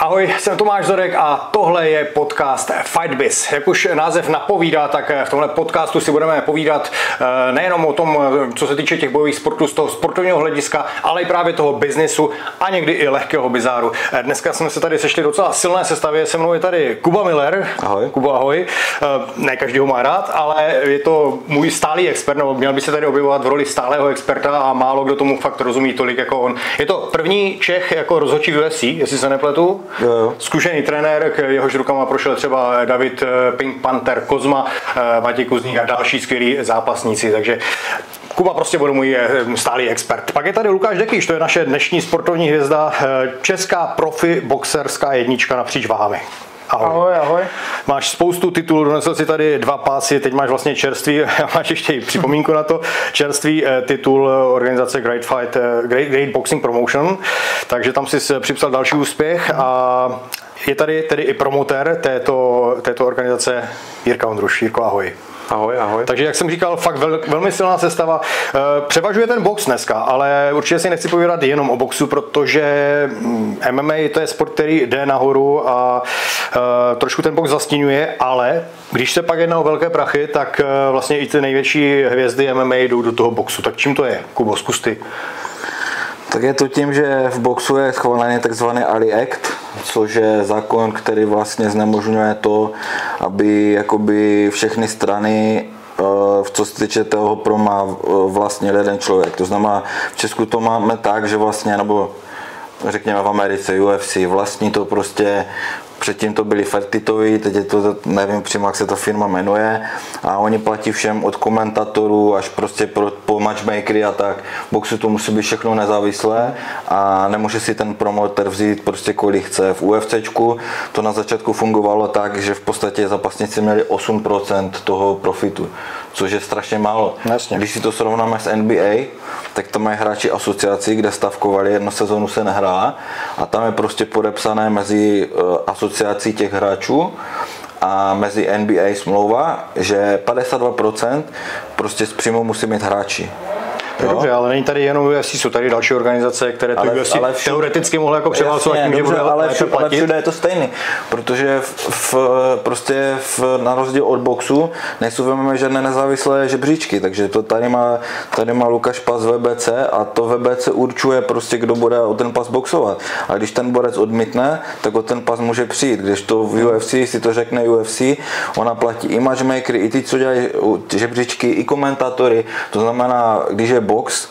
Ahoj, jsem Tomáš Zorek a tohle je podcast FightBiz. Jak už název napovídá, tak v tomhle podcastu si budeme povídat nejenom o tom, co se týče těch bojových sportů z toho sportovního hlediska, ale i právě toho biznisu a někdy i lehkého bizáru. Dneska jsme se tady sešli docela silné sestavě, se mnou je tady Kuba Miller. Ahoj. Kubo, ahoj. Ne každý ho má rád, ale je to můj stálý expert, nebo měl by se tady objevovat v roli stálého experta a málo kdo tomu fakt rozumí tolik jako on. Je to první Čech jako rozhodčí v UFC, jestli se nepletu. Jo. Zkušený trenér, k jehož rukama prošel třeba David Pink Panther Kozma, Matěj Kuzník a další skvělí zápasníci, takže Kuba prostě bude můj stálý expert. Pak je tady Lukáš Dekýš, to je naše dnešní sportovní hvězda, česká profi boxerská jednička napříč váhami. Ahoj. Ahoj, ahoj. Máš spoustu titulů, donesl si tady 2 pásy, teď máš vlastně čerstvý, máš ještě i připomínku na to, čerstvý titul organizace Great Boxing Promotion, takže tam jsi připsal další úspěch a je tady tedy i promotér této organizace Jirka Ondruš. Jirko, ahoj. Ahoj, ahoj. Takže jak jsem říkal, fakt velmi silná sestava. Převažuje ten box dneska, ale určitě si nechci povídat jenom o boxu, protože MMA to je sport, který jde nahoru a trošku ten box zastíňuje, ale když se pak jedná o velké prachy, tak vlastně i ty největší hvězdy MMA jdou do toho boxu. Tak čím to je? Kubo, zkus ty. Tak je to tím, že v boxu je schválený takzvaný Ali Act, což je zákon, který vlastně znemožňuje to, aby jakoby všechny strany, co se týče toho pro má vlastně jeden člověk. To znamená, v Česku to máme tak, že vlastně, nebo řekněme v Americe UFC, vlastní to prostě. Předtím to byli Fertitovi, teď je to, nevím přímo, jak se ta firma jmenuje, a oni platí všem od komentatorů až prostě po matchmakery a tak. V boxu to musí být všechno nezávislé a nemůže si ten promotor vzít prostě kolik chce. V UFCčku to na začátku fungovalo tak, že v podstatě zápasníci měli 8% toho profitu, což je strašně málo. Jasně. Když si to srovnáme s NBA, tak tam mají hráči asociací, kde stavkovali, jednu sezonu se nehrála a tam je prostě podepsané mezi asociací těch hráčů a mezi NBA smlouva, že 52% prostě z příjmu musí mít hráči. Dobře, ale není tady jenom UFC, jsou tady další organizace, které to UFC teoreticky mohly jako převálcovat tím, že bude ale všude je to stejný, protože na rozdíl od boxu nejsou v MMA žádné nezávislé žebříčky, takže to tady má Lukáš pas VBC a to VBC určuje prostě, kdo bude o ten pas boxovat. A když ten borec odmítne, tak o ten pas může přijít, když to v UFC si to řekne UFC, ona platí i matchmakery, i ty, co dělají žebříčky, i komentátory, to znamená, když je box,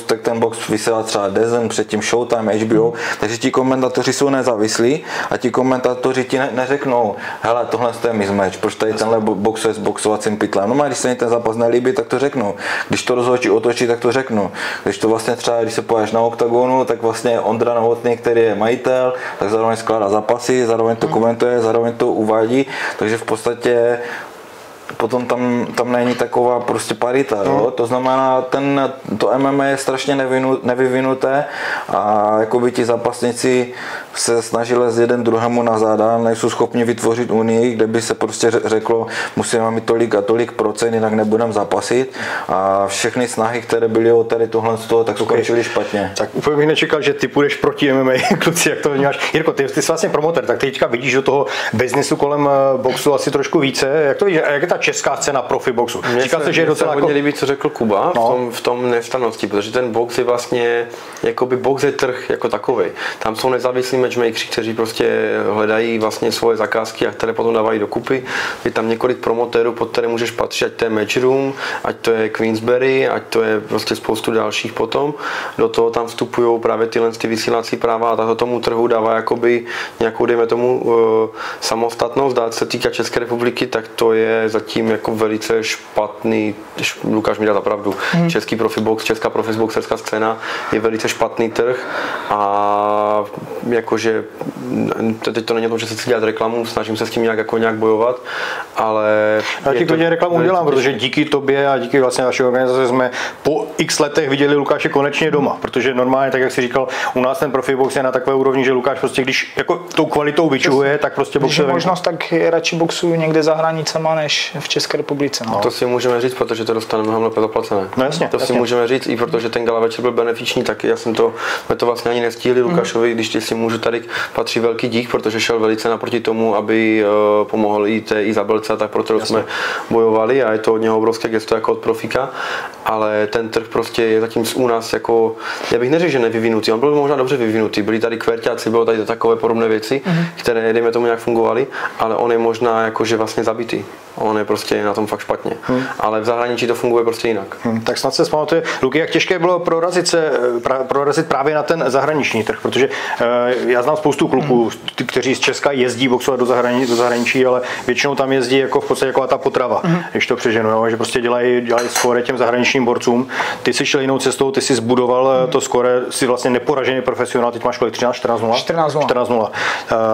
tak ten box vysílá třeba DAZN, předtím Showtime, HBO, takže ti komentátoři jsou nezávislí a ti komentátoři ti neřeknou, hele, tohle je mismatch, proč tady tenhle boxuje s boxovacím pytlem. No, když se mi ten zápas nelíbí, tak to řeknu. Když to rozhodčí otočí, tak to řeknu. Když to vlastně třeba, když se pojáš na oktagonu, tak vlastně Ondra Novotný, který je majitel, tak zároveň skládá zápasy, zároveň to komentuje, zároveň to uvádí, takže v podstatě potom tam není taková prostě parita, jo? To znamená, to MMA je strašně nevyvinuté a jakoby ti zápasníci se snažili z jeden druhému na záda, nejsou schopni vytvořit unii, kde by se prostě řeklo, musíme mít tolik a tolik procent, jinak nebudeme zápasit a všechny snahy, které byly o tady tohle z toho, tak skončily špatně. Tak úplně bych nečekal, že ty půjdeš proti MMA, kluci, jak to vnímáš. Jirko, ty jsi vlastně promotor, tak ty teďka vidíš do toho biznesu kolem boxu asi trošku více. Jak to vidíš, jak je ta česká scéna profi boxu? Říká se, že je docela hodně líbí, co řekl Kuba v tom nestrannosti, protože ten box je vlastně, jakoby box je trh jako takový. Tam jsou nezávislí matchmakeri, kteří prostě hledají vlastně svoje zakázky a které potom dávají dokupy. Je tam několik promotérů, pod které můžeš patřit, ať to je Matchroom, ať to je Queensberry, ať to je prostě spoustu dalších potom. Do toho tam vstupují právě ty vysílací práva a to tomu trhu dává jakoby nějakou, dejme tomu, samostatnost. Dá se týká České republiky, tak to je zatím jako velice špatný, Lukáš mi dá za pravdu, český profibox, česká profiboxerská scéna je velice špatný trh a jakože teď to není o tom, že se chci dělat reklamu, snažím se s tím nějak bojovat, ale... Já ti klidně reklamu udělám, protože díky tobě a díky vlastně naší organizaci jsme po x letech viděli Lukáše konečně doma, protože normálně, tak jak jsi říkal, u nás ten profibox je na takové úrovni, že Lukáš prostě, když jako tou kvalitou vyčuhuje, tak prostě boxuje. Když je možnost, tak radši boxuju někde za hranicema, než v České republice. No. To si můžeme říct, protože to dostane mnohem lépe zaplacené. No jasně, to si můžeme říct, i protože ten gala večer byl benefiční, tak jsme to vlastně ani nestihli když si můžu tady patří velký dík, protože šel velice naproti tomu, aby pomohl i té Izabelce, tak pro kterou jsme bojovali a je to od něho obrovské gesto jako od profíka, ale ten trh prostě je zatím u nás jako, já bych neřekl, že nevyvinutý, on byl možná dobře vyvinutý, byli tady kverťáci, bylo tady takové podobné věci, které dejme tomu nějak fungovaly, ale on je možná jakože vlastně zabitý. On je prostě na tom fakt špatně. Ale v zahraničí to funguje prostě jinak. Tak snad se vzpamatuje, Luky, jak těžké bylo prorazit právě na ten zahraniční trh, protože já znám spoustu kluků, kteří z Česka jezdí boxovat do zahraničí, ale většinou tam jezdí jako v podstatě jako ta potrava, když to přeženu, jo? Že prostě dělají skóre těm zahraničním borcům. Ty jsi šel jinou cestou, ty jsi zbudoval to skóre, jsi vlastně neporažený profesionál, teď máš kolik, 14-0?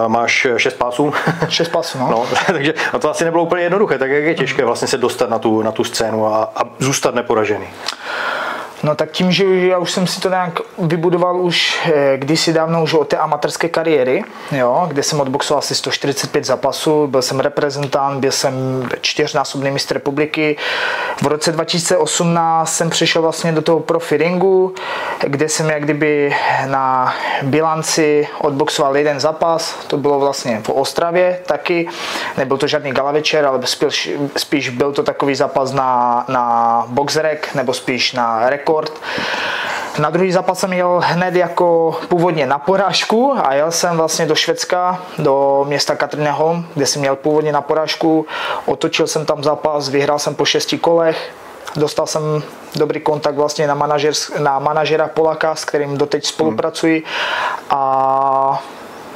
Máš 6 pásů? 6 pásů, no. Takže to asi nebylo úplně jednoduché. Tak jak je těžké vlastně se dostat na tu scénu a zůstat neporažený? No tak tím, že já už jsem si to nějak vybudoval už kdysi dávno už od té amatérské kariéry, jo, kde jsem odboxoval asi 145 zápasů, byl jsem reprezentant, byl jsem 4násobný mistr republiky. V roce 2018 jsem přišel vlastně do toho profi ringu, kde jsem jak kdyby na bilanci odboxoval jeden zápas, to bylo vlastně v Ostravě taky, nebyl to žádný gala večer, ale spíš byl to takový zápas na boxrek, nebo spíš na rekord. Na druhý zápas jsem jel hned jako původně na porážku a jel jsem vlastně do Švédska, do města Katrineholm, kde jsem měl původně na porážku, otočil jsem tam zápas, vyhrál jsem po 6 kolech, dostal jsem dobrý kontakt vlastně na manažera Polaka, s kterým doteď spolupracuji a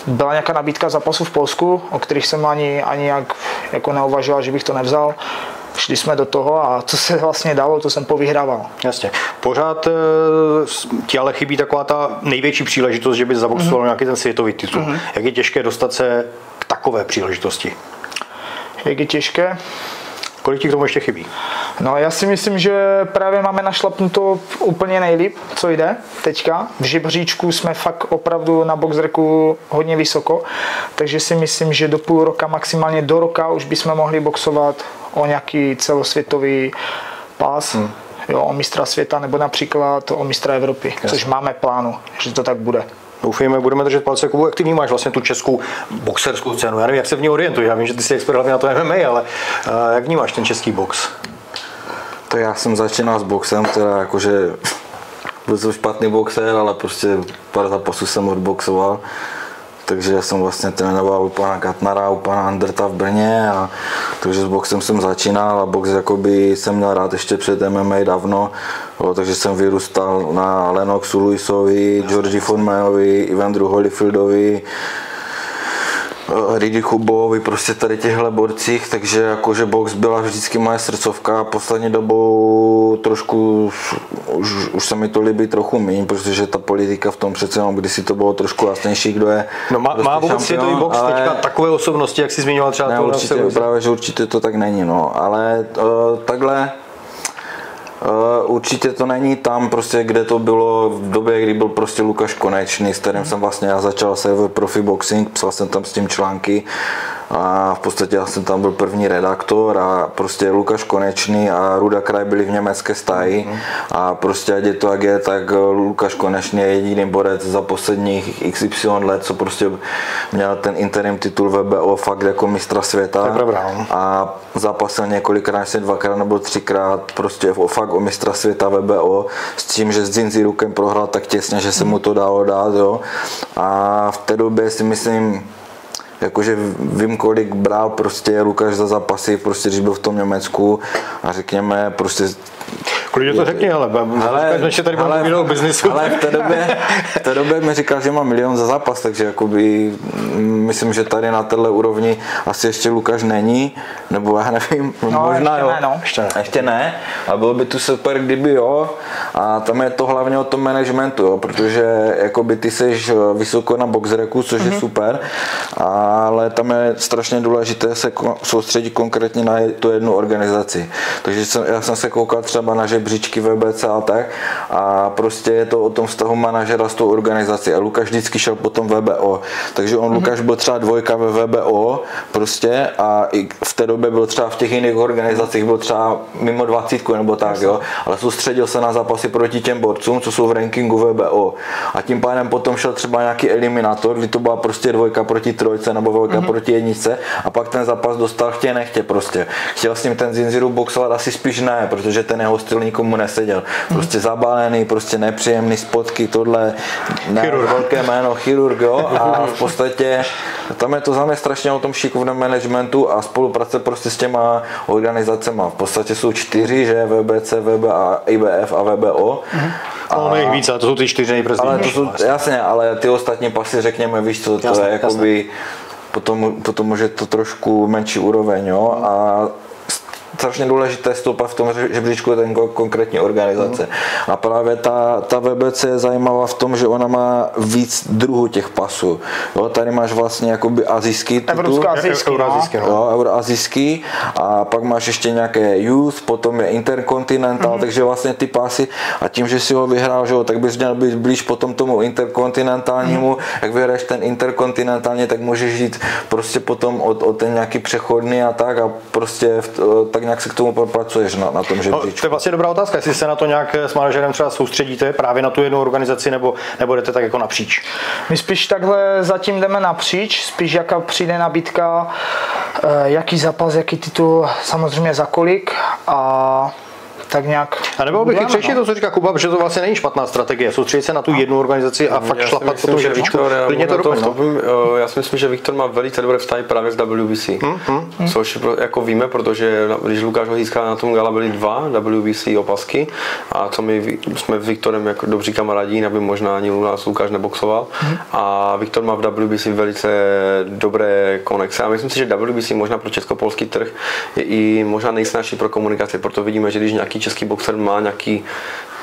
byla nějaká nabídka zápasu v Polsku, o kterých jsem ani jako neuvažoval, že bych to nevzal. Šli jsme do toho a co se vlastně dalo, to jsem povyhrával. Jasně. Pořád ti ale chybí taková ta největší příležitost, že by zaboxoval nějaký ten světový titul. Jak je těžké dostat se k takové příležitosti? Jak je těžké? Kolik ti k tomu ještě chybí? No já si myslím, že právě máme našlapnuto úplně nejlíp, co jde teďka. V žebříčku jsme fakt opravdu na boxreku hodně vysoko, takže si myslím, že do půl roka, maximálně do roka už bychom mohli boxovat o nějaký celosvětový pás, jo, o mistra světa nebo například o mistra Evropy, což máme plánu, že to tak bude. Doufejme, budeme držet palce. Kubu, jak ty vnímáš vlastně tu českou boxerskou scénu? Já nevím, jak se v ní orientuješ, já vím, že ty jsi expert hlavně na to MMA, ale jak vnímáš ten český box? Tak já jsem začínal s boxem, teda jakože byl jsem špatný boxer, ale prostě pár zápasů jsem odboxoval. Takže jsem vlastně trénoval u pana Katnara, u pana Anderta v Brně, a takže s boxem jsem začínal a box jakoby jsem měl rád ještě před MMA dávno, takže jsem vyrůstal na Lennoxu Lewisovi, Georgi Foremanovi, Evanderu Holyfieldovi, Ridi Chubovi, prostě tady těchhle borcích, takže jakože box byla vždycky moje srdcovka. Poslední dobou trošku už se mi to líbí trochu méně, protože ta politika v tom přece jenom kdysi to bylo trošku jasnější, kdo je. No má vůbec světový box teďka takové osobnosti, jak jsi zmiňoval třeba ne, určitě, právě, že určitě to tak není, no, ale takhle určitě to není tam, prostě, kde to bylo v době, kdy byl prostě Lukáš Konečný, s kterým jsem vlastně já začal server Profi Boxing, psal jsem tam s tím články a v podstatě já jsem tam byl první redaktor a prostě Lukáš Konečný a Ruda Kraj byli v německé stáji a prostě ať je to jak je, tak Lukáš Konečný je jediný borec za posledních XY let, co prostě měl ten interim titul VBO fakt jako mistra světa a zápasil několikrát, dvakrát nebo třikrát prostě fakt o mistra světa VBO s tím, že s Zinzi Rukem prohrál tak těsně, že se mu to dalo dát, jo. A v té době si myslím, jakože vím, kolik bral prostě Lukáš za zápasy, prostě když byl v tom Německu a řekněme prostě Klidně to řekni, ale tady máme o biznisu. Ale v té době mi říkal, že má 1 milion za zápas, takže jakoby myslím, že tady na téhle úrovni asi ještě Lukáš není, nebo já nevím, no, možná ještě jo. Ne, no. Ještě ne, a bylo by tu super, kdyby jo, a tam je to hlavně o tom managementu, jo, protože jakoby ty seš vysoko na boxreku, což je super, ale tam je strašně důležité se soustředit konkrétně na tu jednu organizaci. Takže já jsem se koukal třeba na žebříčky VBC a tak. A prostě je to o tom vztahu manažera s tou organizací. A Lukáš vždycky šel potom VBO. Takže Lukáš byl třeba 2 ve VBO prostě a i v té době byl třeba v těch jiných organizacích, byl třeba mimo 20 nebo tak, jo. Ale soustředil se na zápasy proti těm borcům, co jsou v rankingu VBO. A tím pádem potom šel třeba nějaký eliminátor, kdy to byla prostě 2 proti 3 nebo 2 proti 1 a pak ten zápas dostal chtě nechtě prostě. Chtěl s ním ten Zinziru boxovat asi spíš ne, protože ten jeho styl nikomu neseděl. Prostě zabálený, prostě nepříjemný spotky, tohle, ne, velké jméno, chirurg, jo. A v podstatě tam je to za mě strašně o tom šikovném managementu a spolupráce prostě s těma organizacemi. V podstatě jsou 4, že VBC, VBA, IBF a VBO. Ono je víc, ale to jsou ty 4 nejprezdější. Jasně, ale ty ostatní pasy, řekněme, víš co, to je jakoby, potom už je to trošku menší úroveň, jo, a strašně důležité stoupat v tom žebříčku ten konkrétní organizace. A právě ta VBC je zajímavá v tom, že ona má víc druhů těch pasů. Jo, tady máš vlastně jakoby azijský titul. Euroazijský, a pak máš ještě nějaké youth, potom je interkontinental, takže vlastně ty pasy a tím, že si ho vyhrál, že jo, tak bys měl být blíž potom tomu interkontinentálnímu. Jak vyhraješ ten interkontinentálně, tak můžeš jít prostě potom o ten nějaký přechodný a prostě tak nějak se k tomu pracuješ na tom žebříčku. To je vlastně dobrá otázka, jestli se na to nějak s manažerem třeba soustředíte právě na tu jednu organizaci, nebo jdete tak jako napříč? My spíš takhle zatím jdeme napříč, spíš jaká přijde nabídka, jaký zápas, jaký titul, samozřejmě za kolik a tak nějak. A nebo bych chytřejší to, co říká Kuba, že to vlastně není špatná strategie. Soustředit se na tu jednu organizaci a fakt šlapat po tom žebříčku. Klidně to doplň. Já si myslím, že Viktor má velice dobré vztahy právě s WBC. Což jako víme, protože když Lukáš ho získal na tom gala, byly 2 WBC opasky a co my jsme s Viktorem jako dobří kamarádi, aby možná ani u nás Lukáš neboxoval. A Viktor má v WBC velice dobré konexe. A myslím si, že WBC možná pro českopolský trh je i možná nejsnažší pro komunikaci, proto vidíme, že když nějaký český boxer má nějaký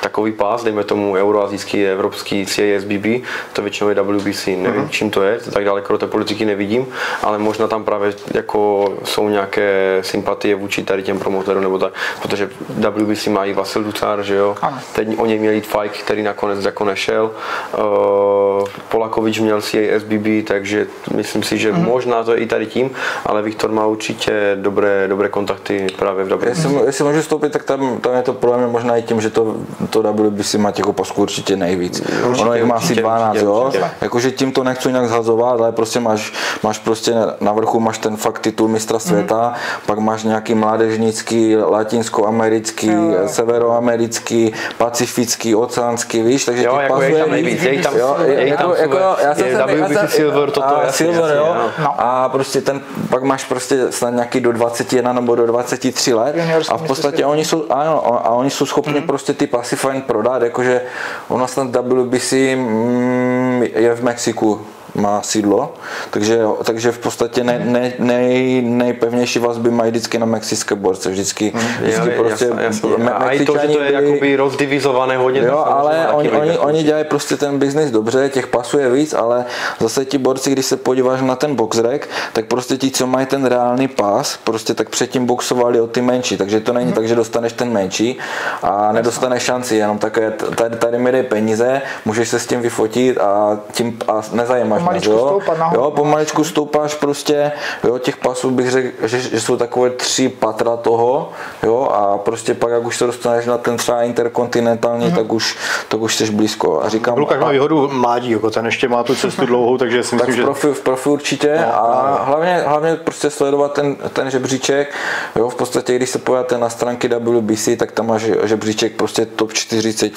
takový pás, dejme tomu euroazijský, evropský, CASBB, to většinou je WBC, nevím čím to je, tak daleko do té politiky nevidím, ale možná tam právě jako jsou nějaké sympatie vůči tady těm promotérům nebo tak, protože WBC má i Vasil Ducar, že jo, teď o něj měl jít fight, který nakonec jako nešel, Polakovič měl CASBB, takže myslím si, že možná to je i tady tím, ale Viktor má určitě dobré kontakty právě v WBC. Jestli můžu vstoupit, tak tam je to problém možná i tím, že to WBC má těch opasků určitě nejvíc. Ono jich má asi 12, jo. Jakože tím to nechci nějak zhazovat, ale prostě máš prostě na vrchu máš ten fakt titul mistra světa, pak máš nějaký mládežnický, latinskoamerický, severoamerický, pacifický, oceánský, víš, takže jo, těch jako pasů je tam nejvíc, je tam WBC Silver, toto Silver, jo. A prostě pak máš prostě snad nějaký do 21 nebo do 23 let a v podstatě oni jsou schopni prostě ty pasy fajn prodat, jakože ono snad WBC je v Mexiku, má sídlo, takže v podstatě nejpevnější vazby mají vždycky na mexické borce, vždycky prostě a i to, že to je jakoby rozdivizované hodně. Jo, ale oni dělají prostě ten biznis dobře, těch pasů je víc, ale zase ti borci, když se podíváš na ten boxrec, tak prostě ti, co mají ten reálný pas, prostě tak předtím boxovali o ty menší, takže to není tak, že dostaneš ten menší a nedostaneš šanci, jenom takové, tady mi dej peníze, můžeš se s tím vyfotit a nezajímáš. Pomaličku stoupáš prostě, jo, těch pasů bych řekl, že jsou takové 3 patra toho, jo, a prostě pak, jak už se dostaneš na ten třeba interkontinentální, tak už jsi blízko. A říkám, Lukáš má výhodu mládí, jako ten ještě má tu cestu dlouhou, takže si myslím, že v profi určitě a hlavně prostě sledovat ten žebříček, jo, v podstatě, když se pojáte na stránky WBC, tak tam máš žebříček prostě top 40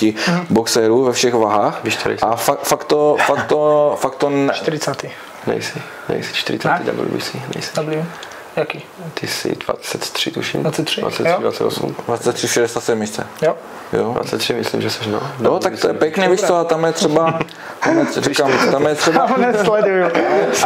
boxerů ve všech váhách a fakt to 40. Nejsi 40 WBC, nejsi. Jaký? Ty jsi 23 tuším. 23, 28. 23 v 67 místě. Jo. 23 myslím, že jsi, no. No, tak to je pěkný, víš co, a tam je třeba, nesleduju.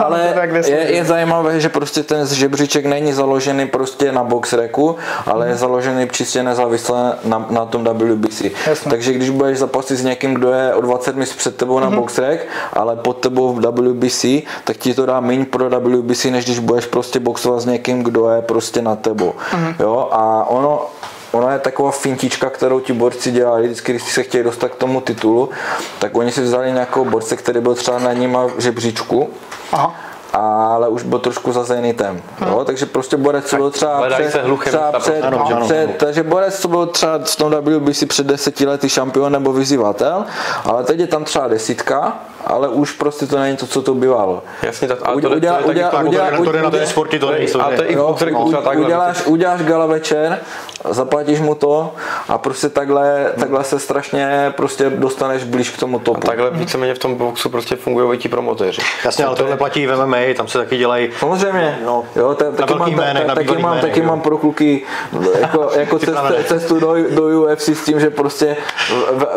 Ale je zajímavé, že prostě ten žebříček není založený prostě na boxreku, ale je založený čistě nezávisle na tom WBC. Jasně. Takže když budeš zapasit s někým, kdo je o 20 míst před tebou na boxrek, ale pod tebou v WBC, tak ti to dá méně pro WBC, než když budeš prostě boxovat s někým, kdo je prostě na tebou. Jo, a ono ona je taková fintička, kterou ti borci dělali, vždycky, když se chtěli dostat k tomu titulu, tak oni si vzali nějakou borce, který byl třeba na nima v žebříčku. Aha. Ale už byl trošku za Zenitem, jo? Takže prostě borec, co byl třeba takže borec, co byl třeba v tom WBC před 10 lety šampion nebo vyzývatel, ale teď je tam třeba 10, ale už prostě to není to, co to bývalo. Jasně, uděláš gala večer, zaplatíš mu to a prostě takhle se strašně prostě dostaneš blíž k tomu topu. A takhle víceméně v tom boxu prostě fungují ti promotéři. Jasně, ale tohle platí v MMA, tam se taky dělají. Samozřejmě, jo, taky mám pro kluky jako cestu do UFC s tím, že prostě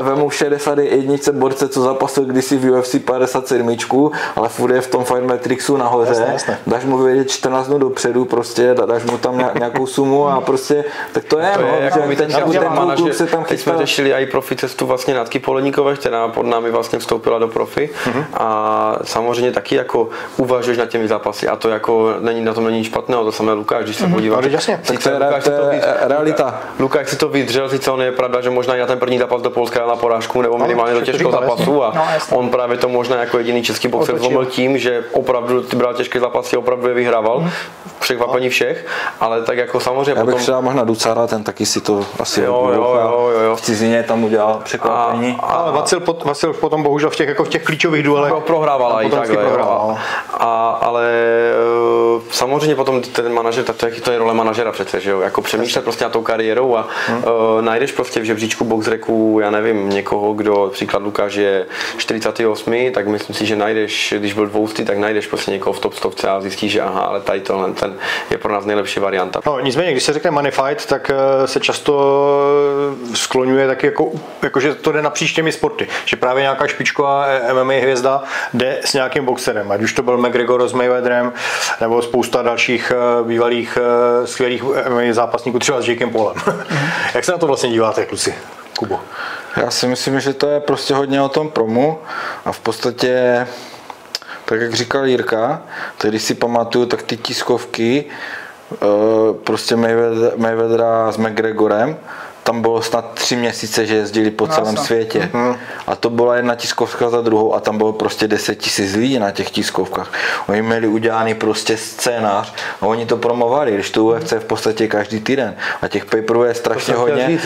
vemu v 61 borce, co zapasil kdysi v UFC 57, ale furt je v tom Fight Matrixu nahoře, jasně. Dáš mu vědět 14 dnů dopředu, prostě dáš mu tam nějakou sumu a prostě, tak to je, teď jsme řešili i profi cestu vlastně Natky Poleníkové, která pod námi vlastně vstoupila do profi a samozřejmě taky jako uvažuješ nad těmi zápasy a to jako na tom není nic špatného, to samé Lukáš, když se podíváš. Tak to je realita. Lukáš si to vydržel, sice on je pravda, že možná na ten první zápas do Polska na porážku nebo minimálně do těžkého zápasu a on právě to možná jako jediný český boxer zlomil tím, že opravdu bral těžké zápasy, opravdu je vyhrával, překvapení všech, ale tak jako samozřejmě já bych třeba možná Ducara, ten taky si to asi v cizině tam udělal překvapení. Ale Vasil potom bohužel v těch klíčových duelech prohrával i takhle. Ale samozřejmě potom ten manažer, to je role manažera přece, že jo, jako přemýšlet prostě na tou kariérou a najdeš prostě v žebříčku boxreku, já nevím, někoho, kdo, příklad Lukáš je 48, tak myslím si, že najdeš, když byl 200, tak najdeš prostě někoho v top 100 a zjistíš, že aha, ale tady ten je pro nás nejlepší varianta. No, nicméně, když se řekne money fight, tak se často skloňuje taky jako že to jde napříč těmi sporty, že právě nějaká špičková MMA hvězda jde s nějakým boxerem, ať už to byl McGregor s Mayweatherem, nebo spousta dalších bývalých skvělých MMA zápasníků, třeba s Jakem Paulem. Jak se na to vlastně díváte, kluci? Kubo? Já si myslím, že to je prostě hodně o tom promu a v podstatě, tak jak říkal Jirka, tak když si pamatuju, tak ty tiskovky prostě Mayweathera s McGregorem, tam bylo snad 3 měsíce, že jezdili po celém světě. A to byla jedna tiskovka za druhou a tam bylo prostě 10 000 lidí na těch tiskovkách. Oni měli udělaný prostě scénář a oni to promovali, když to UFC v podstatě každý týden. A těch pay-per-view je strašně hodně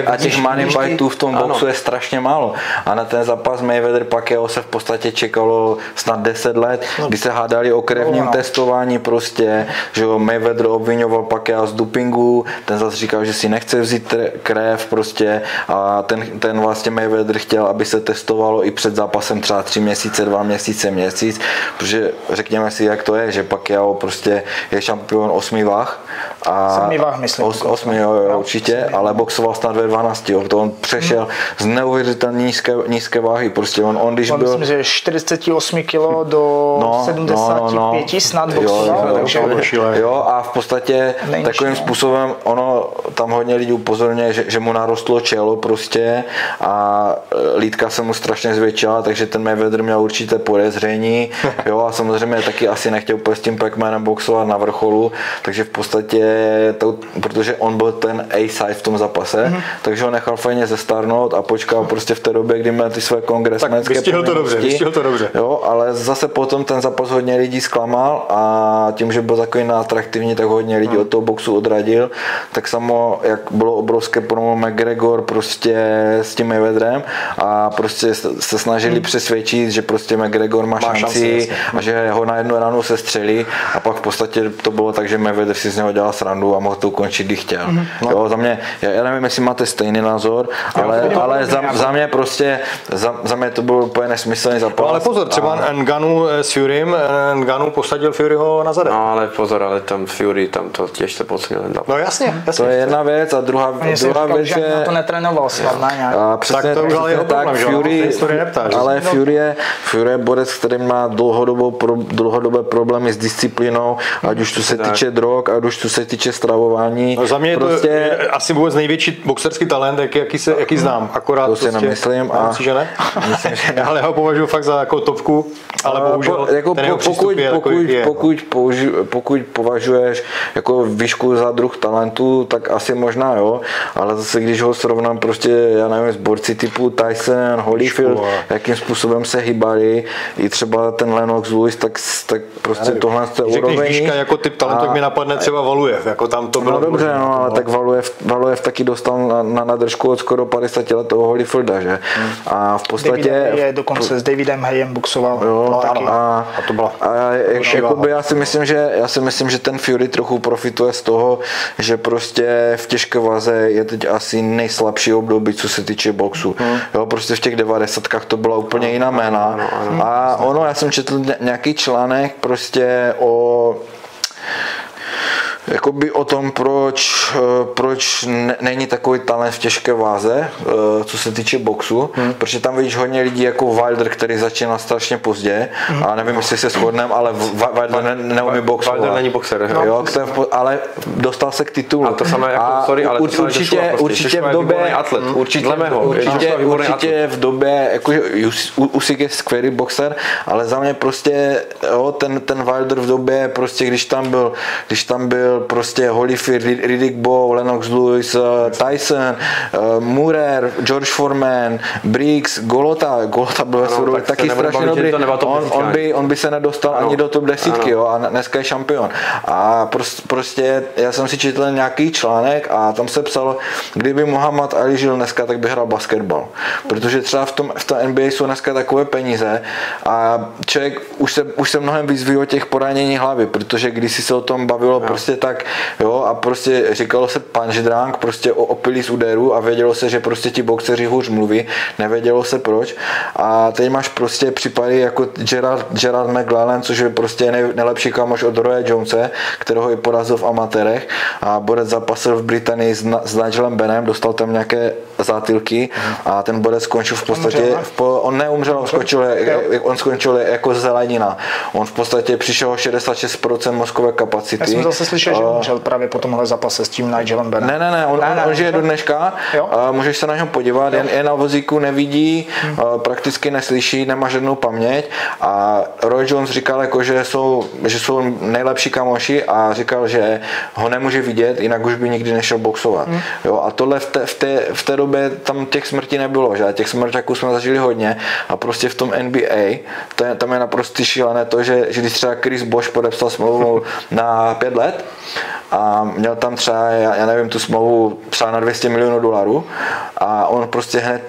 a těch money fightů v tom boxu je strašně málo. A na ten zápas Mayweather Pacquiao se v podstatě čekalo snad 10 let, kdy se hádali o krevním testování prostě, že Mayweather obvinoval Pacquiao z dopingu, ten zase říkal, že si nechce vzít krev prostě a ten vlastně Mayweather chtěl, aby se testovalo i před zápasem třeba 3 měsíce, 2 měsíce, měsíc, protože řekněme si, jak to je, že Pacquiao prostě je šampion 8 váh a 7 váh, myslím. 8, jo, určitě, ale boxoval snad ve 12, jo, to on přešel z neuvěřitelně nízké váhy, prostě on když byl... Myslím, že 48 kg do 75 snad boxoval, takže... Jo, a v podstatě takovým způsobem ono tam hodně lidí upozorňuje, že mu narostlo čelo prostě a lítka se mu strašně zvětšila, takže ten Mayweather měl určité podezření, jo, a samozřejmě taky asi nechtěl úplně s tím Pacmanem boxovat na vrcholu, takže v podstatě protože on byl ten A-side v tom zápase, takže ho nechal fajně zestárnout a počkal prostě v té době, kdy měl ty své kongresmenské vystihl to dobře. Jo, ale zase potom ten zápas hodně lidí zklamal a tím, že byl takový neatraktivní, tak hodně lidí od toho boxu odradil, tak samo, jak bylo obrovské promo McGregor prostě s tím Mayweatherem a prostě se snažili přesvědčit, že prostě McGregor má šanci a že ho na jednu ránu se střelí a pak v podstatě to bylo tak, že Mayweather si z něho dělal srandu a mohl to ukončit, když chtěl. Jo, za mě, já nevím, jestli máte stejný názor, ale za mě prostě, za mě to byl úplně nesmyslný zápas. No, ale pozor, třeba Ngannou s Furym, Ngannou posadil Furyho na zadek. No ale pozor, ale tam Fury, tam to těžce podcenil. No jasně. To je jedna věc a druhá věc je... na to netrénoval snad, nějak. Přesně tak, ale Fury je borec, který má dlouhodobé problémy s disciplínou, ať už to se týče drog, ať už to se týče stravování. No za mě prostě... je to asi vůbec největší boxerský talent, jaký znám. Akorát to si nemyslím. A... Myslíš, že ne? Ale já ho považuji fakt za jako topku, ale bohužel ten jeho přístup je takový je. Pokud považuješ jako výšku za druh talentu, tak asi možná jo, ale zase když ho srovnám prostě, já nevím, s borci typu Tyson, Holyfield, jakým způsobem se hýbali, i třeba ten Lennox Lewis, tak prostě tohle je úroveň. Když výška jako typ talentu, tak mi napadne třeba Valujev, jako tam to bylo. No dobře, no, ale tak Valujev taky dostal na držku od skoro 50 let toho Holyfielda, že? A v podstatě... Je dokonce s Davidem Hayem boxoval. Jo, taky. A to byla jakoby já si myslím, že ten Fury trochu profituje z toho, že prostě v těžké váze je teď asi nejslabší období, co se týče boxu. Jo, prostě v těch 90kách to byla úplně jiná jména. A já jsem četl nějaký článek prostě jakoby o tom, proč není takový talent v těžké váze, co se týče boxu, protože tam vidíš hodně lidí jako Wilder, který začínal strašně pozdě, a nevím, jestli se shodneme, ale Wilder neumí boxovat. Wilder není boxer, jo, ale dostal se k titulu. A to samé jako, sorry, ale určitě v době, určitě v době, jako Usyk je skvělý boxer, ale za mě prostě, jo, ten Wilder v době, prostě když tam byl prostě Holyfield, Riddick Bowe, Lennox Lewis, Tyson, Moorer, George Foreman, Briggs, Golota byl taky strašně dobrý. On by se nedostal ani do top 10, jo, a dneska je šampion. A prostě já jsem si četl nějaký článek a tam se psalo, kdyby Muhammad Ali žil dneska, tak by hrál basketbal. Protože třeba v tom NBA jsou dneska takové peníze a člověk už se mnohem víc ví o těch poranění hlavy, protože když si se o tom bavilo prostě tak, jo, a prostě říkalo se punch drunk, prostě o opilí z úderu a vědělo se, že prostě ti boxeři hůř mluví, nevědělo se proč. A teď máš prostě případy jako Gerard McLellan, což je prostě nejlepší kamoš od Roye Jonese, kterého i porazil v amatérech, a borec zápasil v Británii s Nigelem Bennem, dostal tam nějaké zátylky a ten borec skončil v podstatě, on neumřel, on skončil jako zelenina. On v podstatě přišel 66% mozkové kapacity. Já jsem zase slyšel, že umřel právě po tomhle zápase s tím Nigelem Bennem. Ne, on žije do dneška, můžeš se na něho podívat, je na vozíku, nevidí, prakticky neslyší, nemá žádnou paměť, a Roy Jones říkal, jako, že jsou nejlepší kamoši, a říkal, že ho nemůže vidět, jinak už by nikdy nešel boxovat. Jo, a tohle v té době tam těch smrtí nebylo, že? Těch smrťáků jsme zažili hodně, a prostě v tom NBA tam je naprosto šílené to, že když třeba Chris Bosh podepsal smlouvu na 5 let a měl tam třeba, já nevím, tu smlouvu třeba na $200 milionů, a on prostě hned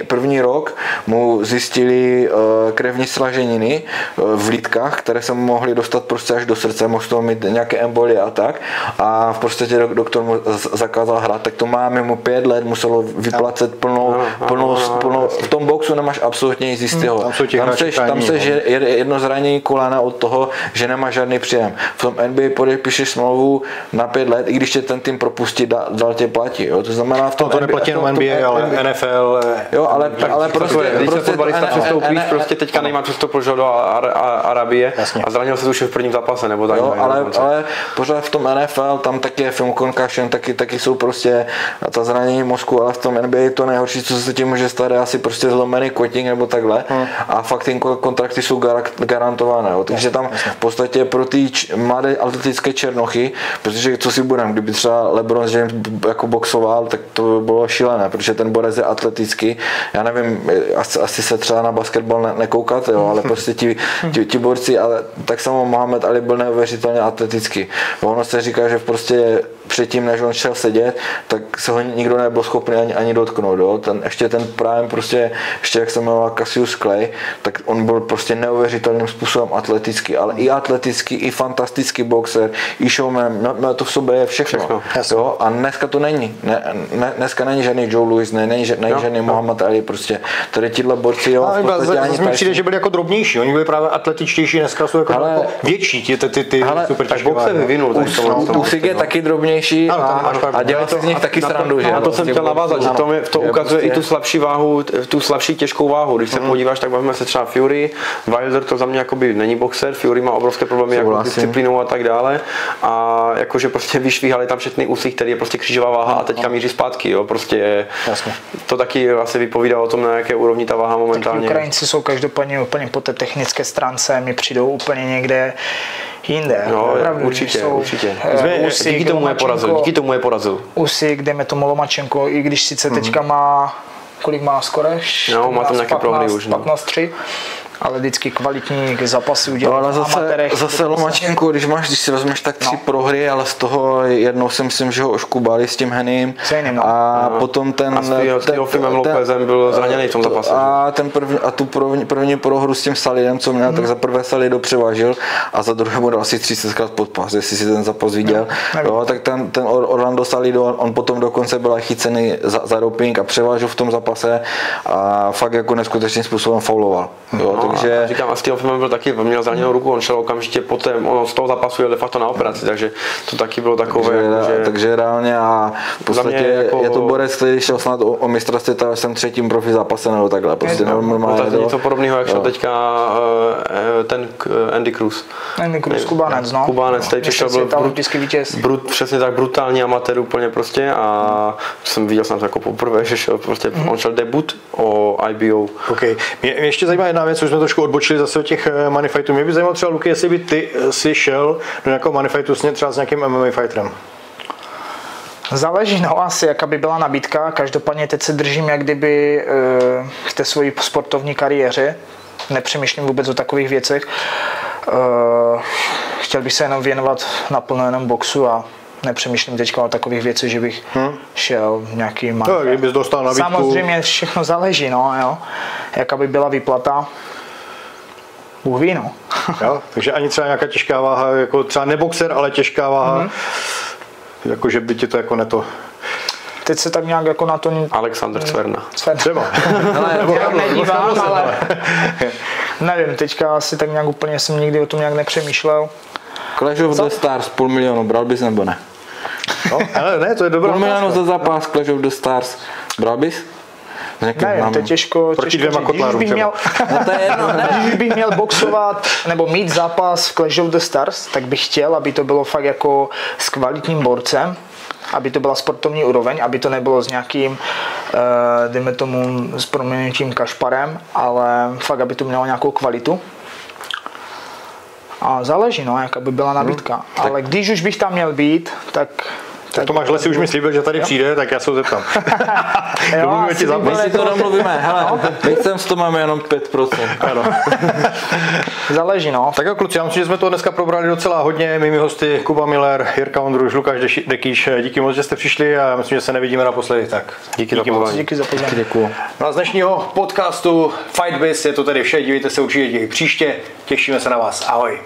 první rok mu zjistili krevní sraženiny v lítkách, které se mu mohly dostat prostě až do srdce, mohl z toho mít nějaké embolie a tak, a v podstatě doktor mu zakázal hrát, tak to máme mu 5 let, muselo vyplacet plnou, v tom boxu nemáš absolutně nic jistého. Tam seš jedno zranění kolena od toho, že nemáš žádný příjem. V tom NBA podepíšeš smlouvu na 5 let, i když tě ten tým propustí, dál tě platí. Jo? To znamená v tom to neplatí jenom NBA, ale NFL. Jo, ale prostě když se fotbalista přestoupíš, prostě teďka Neymar přestoupil do Arabie a zranil se už v prvním zápase, nebo tak. Jo, ale pořád v tom NFL, tam taky je film concussion, taky jsou prostě ta zranění mozku, ale v tom NBA to nejhorší, co se tím může stát, je asi prostě zlomený kotík nebo takhle, a fakt ty kontrakty jsou garantované. Jo? Takže tam v podstatě pro ty mladé atletické černochy, protože co si budeme, kdyby třeba LeBron James jako boxoval, tak to by bylo šílené, protože ten borec je atletický. Já nevím, asi se třeba na basketbal nekoukat, jo, ale prostě ti borci, ale tak samo Muhammad Ali byl neuvěřitelně atletický. Ono se říká, že prostě předtím, než on šel sedět, tak se ho nikdo nebyl schopný ani dotknout. Jo. Ještě ten Prime, prostě, ještě jak se jmenoval Cassius Clay, tak on byl prostě neuvěřitelným způsobem atletický, ale i atletický, i fantastický boxer, i showman, to v sobě je všechno. Jo. A dneska to není. Dneska není žádný Joe Louis, není žádný Muhammad Ali, prostě tady tíhle borci, jo. Mi přijde, že byli jako drobnější, oni byli právě atletičtější, dneska jsou jako větší, ty super těžké váhy. Usyk je taky drobnější a dělá se z nich taky srandu, že? Na to jsem chtěl navázat, že to ukazuje i tu slabší váhu, tu slabší těžkou váhu. Když se podíváš, tak bavíme se třeba Fury, Wilder to za mě jakoby není boxer, Fury má obrovské problémy jako disciplínou a tak dále, a jakože prostě vyšvíhali tam všechny Usyk, který je prostě křížová váha a teďka míří zpátky, jo, prostě to taky asi vypovídá o tom, na jaké úrovni ta váha momentálně. Ukrajinci jsou každopádně úplně po té technické stránce, mi přijdou úplně někde jinde. No, opravdu, určitě. Usyk, Díky tomu je porazil. Usyk, dejme tomu Lomačenko, i když sice teďka má, kolik má skoreš? No, má tam nějaké prohry už. 15-3. Ale vždycky kvalitní zápasy udělal. No, ale zase Lomačenko, když si vezmeš tak 3 prohry, ale z toho jednou si myslím, že ho oškubali s tím Hennym. A potom ten... A s Teofimem Lopezem byl zraněný v tom zápase. A tu první prohru s tím Salidem, co měl, tak za prvé Salido převážil a za druhé mu dal asi 30krát podpas, jestli si ten zápas viděl. Jo, tak ten Orlando Salido, on potom dokonce byl chycený za doping a převážil v tom zápase a fakt jako neskutečným způsobem fauloval. Jo, takže... Říkám, a s Teofimem byl taky, měl zraněnou ruku, on šel okamžitě poté, on z toho zápasu jel de facto na operaci, takže to taky bylo takové. Takže reálně a v podstatě jako... je to borec, který šel snad o mistrovství v svém 3. profi zápase nebo takhle. Prostě normálně to něco podobného, jak šel teďka ten Andy Cruz. Andy Cruz, Kubanec, no. Kubanec, tady přišel byl přesně tak brutální amatér úplně prostě a jsem viděl jsem to jako poprvé, že šel prostě, on šel debut o IBO. Okay. Mě ještě zajímá jedna věc, už jsme trošku odbočili zase od těch money fightů. Mě by zajímalo třeba, Luky, jestli by ty si šel do nějakého money fightu třeba s nějakým MMA fighterem. Záleží, no asi, jaká by byla nabídka. Každopádně teď se držím jak kdyby v té své sportovní kariéře. Nepřemýšlím vůbec o takových věcech. Chtěl bych se jenom věnovat naplno jenom boxu a nepřemýšlím teďka o takových věcech, že bych šel nějaký money fight. Kdybys dostal nabídku. Samozřejmě všechno záleží, no jo. Jaká by byla výplata. Bůh ví, no. Jo, takže ani třeba nějaká těžká váha, jako třeba neboxer, ale těžká váha, jakože by ti to jako neto. Teď se tak nějak jako na to... Alexander Cverna. Třeba. Nedívám, ale nevím, teďka asi tak nějak úplně jsem nikdy o tom nějak nepřemýšlel. Clash of the Stars, 500 000, bral bys nebo ne? No, ale ne, to je dobrá 500 000 za zápas Clash of the Stars, bral bys? Nevím, to je těžko proti dvěma kotlárům když bych měl boxovat nebo mít zápas v Clash of the Stars, tak bych chtěl, aby to bylo fakt jako s kvalitním borcem, aby to byla sportovní úroveň, aby to nebylo s nějakým, dejme tomu, s proměnutím Kašparem, ale fakt, aby to mělo nějakou kvalitu. A záleží, no, jaká by byla nabídka. Ale když už bych tam měl být, tak Tomáš Lesy už mi slíbil, že tady přijde, tak já se ho zeptám. Domluvíme ti zápas. My si to domluvíme, hele, my chcem s to máme jenom 5%. Ano. Záleží, no. Tak jo, kluci, já myslím, že jsme to dneska probrali docela hodně. Mými hosty Kuba Miller, Jirka Ondruš, Lukáš Dekýš. Díky moc, že jste přišli a myslím, že se nevidíme naposledy. Tak díky za pozvání. Děkuju. No a z dnešního podcastu Fight Biz je to tedy vše. Dívejte se určitě i příště. Těšíme se na vás. Ahoj.